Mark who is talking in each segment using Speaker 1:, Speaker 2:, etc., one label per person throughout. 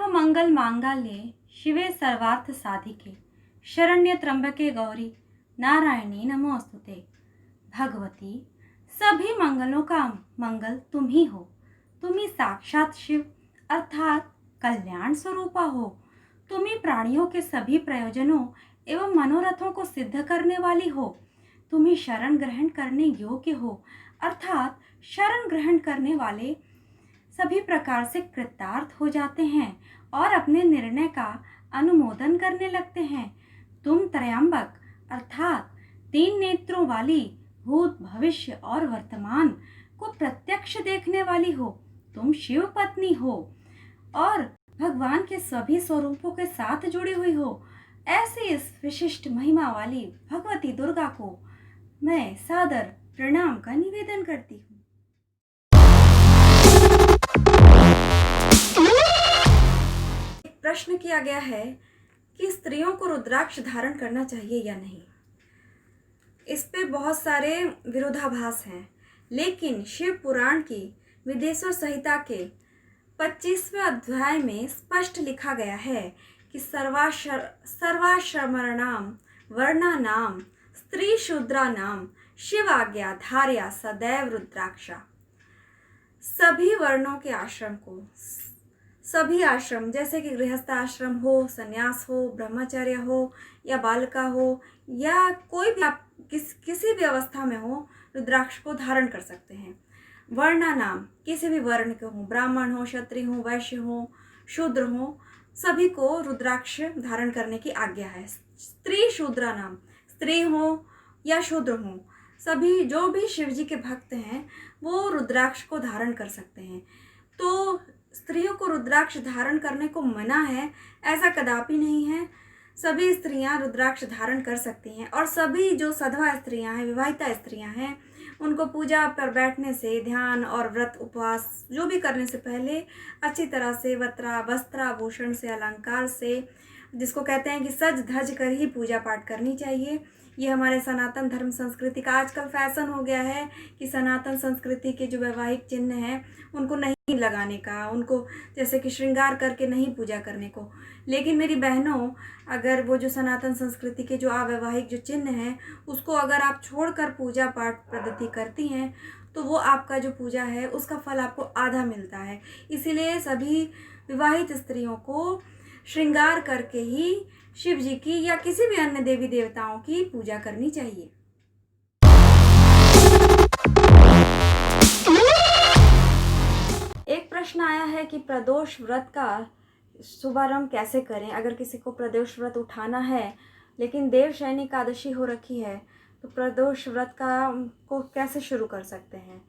Speaker 1: सर्वमंगल मांगल्ये शिवे सर्वार्थ साधिके शरण्य त्र्यंबके गौरी नारायणी नमोस्तुते। भगवती, सभी मंगलों का मंगल तुम ही हो। तुम ही साक्षात शिव अर्थात कल्याण स्वरूपा हो। तुम ही प्राणियों के सभी प्रयोजनों एवं मनोरथों को सिद्ध करने वाली हो। तुम ही शरण ग्रहण करने योग्य हो अर्थात शरण ग्रहण करने वाले सभी प्रकार से कृतार्थ हो जाते हैं और अपने निर्णय का अनुमोदन करने लगते हैं। तुम त्रयंबक अर्थात 3 नेत्रों वाली भूत भविष्य और वर्तमान को प्रत्यक्ष देखने वाली हो। तुम शिव पत्नी हो और भगवान के सभी स्वरूपों के साथ जुड़ी हुई हो। ऐसी इस विशिष्ट महिमा वाली भगवती दुर्गा को मैं सादर प्रणाम का निवेदन करती हूँ। एक प्रश्न किया गया है कि स्त्रियों को रुद्राक्ष धारण करना चाहिए या नहीं। इस पे बहुत सारे विरोधाभास हैं, लेकिन शिव पुराण की विदेश्वर संहिता के 25वें अध्याय में स्पष्ट लिखा गया है कि सर्वाश्रमणाम वर्णानाम स्त्री शूद्रानाम शिव आज्ञा धार्या सदैव रुद्राक्षा। सभी वर्णों के आश्रम को, सभी आश्रम जैसे कि गृहस्थ आश्रम हो, संन्यास हो, ब्रह्मचर्य हो या बालिका हो या कोई भी आप किसी भी अवस्था में हो, रुद्राक्ष को धारण कर सकते हैं। वर्णा नाम किसी भी वर्ण के हो, ब्राह्मण हो, क्षत्रिय हो, वैश्य हो, शूद्र हो, सभी को रुद्राक्ष धारण करने की आज्ञा है। स्त्री शूद्रा नाम, स्त्री हो या शूद्र हो, सभी जो भी शिव जी के भक्त हैं वो रुद्राक्ष को धारण कर सकते हैं। तो स्त्रियों को रुद्राक्ष धारण करने को मना है, ऐसा कदापि नहीं है। सभी स्त्रियां रुद्राक्ष धारण कर सकती हैं और सभी जो सधवा स्त्रियां हैं, विवाहिता स्त्रियां हैं, उनको पूजा पर बैठने से, ध्यान और व्रत उपवास जो भी करने से पहले अच्छी तरह से वस्त्राभूषण से, अलंकार से, जिसको कहते हैं कि सज धज कर ही पूजा पाठ करनी चाहिए। ये हमारे सनातन धर्म संस्कृति का आजकल फैशन हो गया है कि सनातन संस्कृति के जो वैवाहिक चिन्ह हैं उनको नहीं लगाने का, उनको जैसे कि श्रृंगार करके नहीं पूजा करने को। लेकिन मेरी बहनों, अगर वो जो सनातन संस्कृति के जो अवैवाहिक जो चिन्ह हैं उसको अगर आप छोड़कर पूजा पाठ पद्धति करती हैं तो वो आपका जो पूजा है उसका फल आपको आधा मिलता है। इसीलिए सभी विवाहित स्त्रियों को श्रृंगार करके ही शिव जी की या किसी भी अन्य देवी देवताओं की पूजा करनी चाहिए। एक प्रश्न आया है कि प्रदोष व्रत का शुभारंभ कैसे करें। अगर किसी को प्रदोष व्रत उठाना है लेकिन देवशयनी एकादशी हो रखी है तो प्रदोष व्रत को कैसे शुरू कर सकते हैं।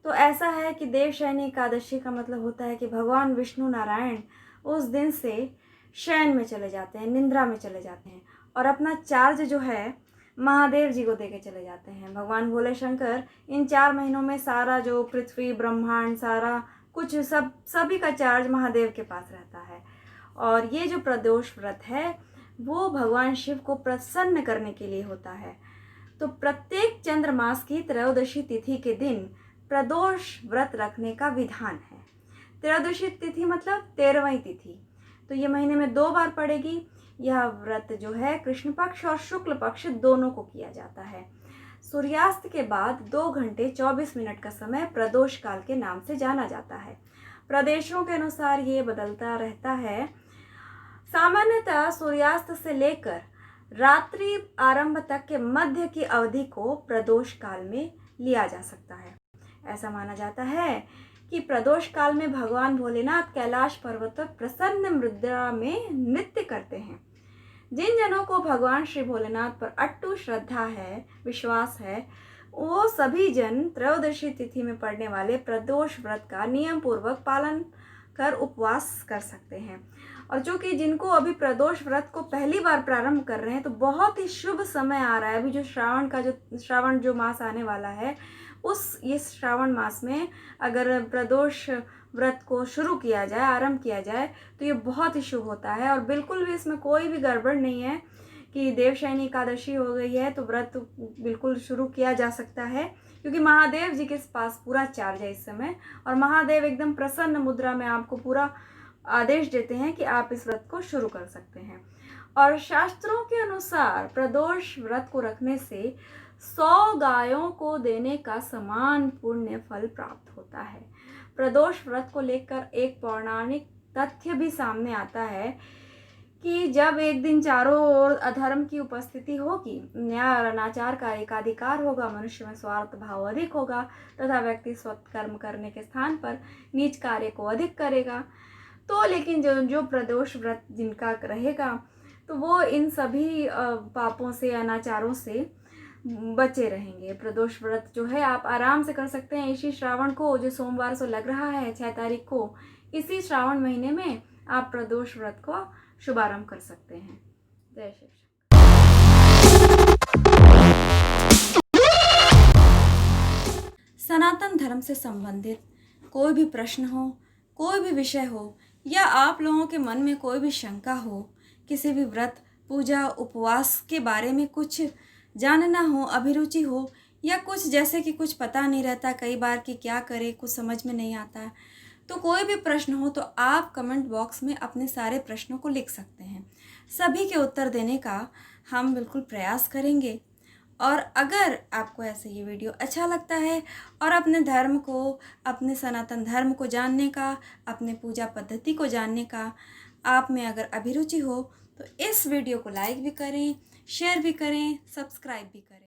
Speaker 1: तो ऐसा है कि देवशयनी एकादशी का मतलब होता है कि भगवान विष्णु नारायण उस दिन से शयन में चले जाते हैं, निंद्रा में चले जाते हैं और अपना चार्ज जो है महादेव जी को देके चले जाते हैं। भगवान भोले शंकर इन 4 महीनों में सारा जो पृथ्वी ब्रह्मांड सारा कुछ सभी का चार्ज महादेव के पास रहता है। और ये जो प्रदोष व्रत है वो भगवान शिव को प्रसन्न करने के लिए होता है। तो प्रत्येक चंद्रमास की त्रयोदशी तिथि के दिन प्रदोष व्रत रखने का विधान है। त्रयोदशी तिथि मतलब 13वीं तिथि, तो ये महीने में 2 बार पड़ेगी। यह व्रत जो है कृष्ण पक्ष और शुक्ल पक्ष दोनों को किया जाता है। सूर्यास्त के बाद 2 घंटे 24 मिनट का समय प्रदोष काल के नाम से जाना जाता है। प्रदेशों के अनुसार ये बदलता रहता है। सामान्यतः सूर्यास्त से लेकर रात्रि आरंभ तक के मध्य की अवधि को प्रदोष काल में लिया जा सकता है। ऐसा माना जाता है कि प्रदोष काल में भगवान भोलेनाथ कैलाश पर्वत पर प्रसन्न मुद्रा में नृत्य करते हैं। जिन जनों को भगवान श्री भोलेनाथ पर अटूट श्रद्धा है, विश्वास है, वो सभी जन त्रयोदशी तिथि में पड़ने वाले प्रदोष व्रत का नियम पूर्वक पालन कर उपवास कर सकते हैं। और चूँकि जिनको अभी प्रदोष व्रत को पहली बार प्रारंभ कर रहे हैं तो बहुत ही शुभ समय आ रहा है। अभी जो श्रावण जो मास आने वाला है इस श्रावण मास में अगर प्रदोष व्रत को शुरू किया जाए, आरंभ किया जाए तो ये बहुत ही शुभ होता है। और बिल्कुल भी इसमें कोई भी गड़बड़ नहीं है कि देवशयनी एकादशी हो गई है तो व्रत बिल्कुल शुरू किया जा सकता है, क्योंकि महादेव जी के पास पूरा चार्ज है इस समय और महादेव एकदम प्रसन्न मुद्रा में आपको पूरा आदेश देते हैं कि आप इस व्रत को शुरू कर सकते हैं। और शास्त्रों के अनुसार प्रदोष व्रत को रखने से 100 गायों को देने का समान पुण्य फल प्राप्त होता है। प्रदोष व्रत को लेकर एक पौराणिक तथ्य भी सामने आता है कि जब एक दिन चारों ओर अधर्म की उपस्थिति होगी, न्याय और अनाचार का एकाधिकार होगा, मनुष्य में स्वार्थ भाव अधिक होगा तथा व्यक्ति सत्कर्म करने के स्थान पर नीच कार्य को अधिक करेगा। तो लेकिन जो प्रदोष व्रत जिनका रहेगा तो वो इन सभी पापों से, अनाचारों से बचे रहेंगे। प्रदोष व्रत जो है आप आराम से कर सकते हैं। इसी श्रावण को, जो सोमवार से लग रहा है 6 तारीख को, इसी श्रावण महीने में आप प्रदोष व्रत को शुभारंभ कर सकते हैं। जय शिव। सनातन धर्म से संबंधित कोई भी प्रश्न हो, कोई भी विषय हो, या आप लोगों के मन में कोई भी शंका हो, किसी भी व्रत, पूजा, उपवास के बारे में कुछ जानना हो, अभिरुचि हो, या कुछ जैसे कि कुछ पता नहीं रहता कई बार कि क्या करें, कुछ समझ में नहीं आता, तो कोई भी प्रश्न हो तो आप कमेंट बॉक्स में अपने सारे प्रश्नों को लिख सकते हैं। सभी के उत्तर देने का हम बिल्कुल प्रयास करेंगे। और अगर आपको ऐसे ये वीडियो अच्छा लगता है और अपने धर्म को, अपने सनातन धर्म को जानने का, अपने पूजा पद्धति को जानने का आप में अगर अभिरुचि हो तो इस वीडियो को लाइक भी करें, शेयर भी करें, सब्सक्राइब भी करें।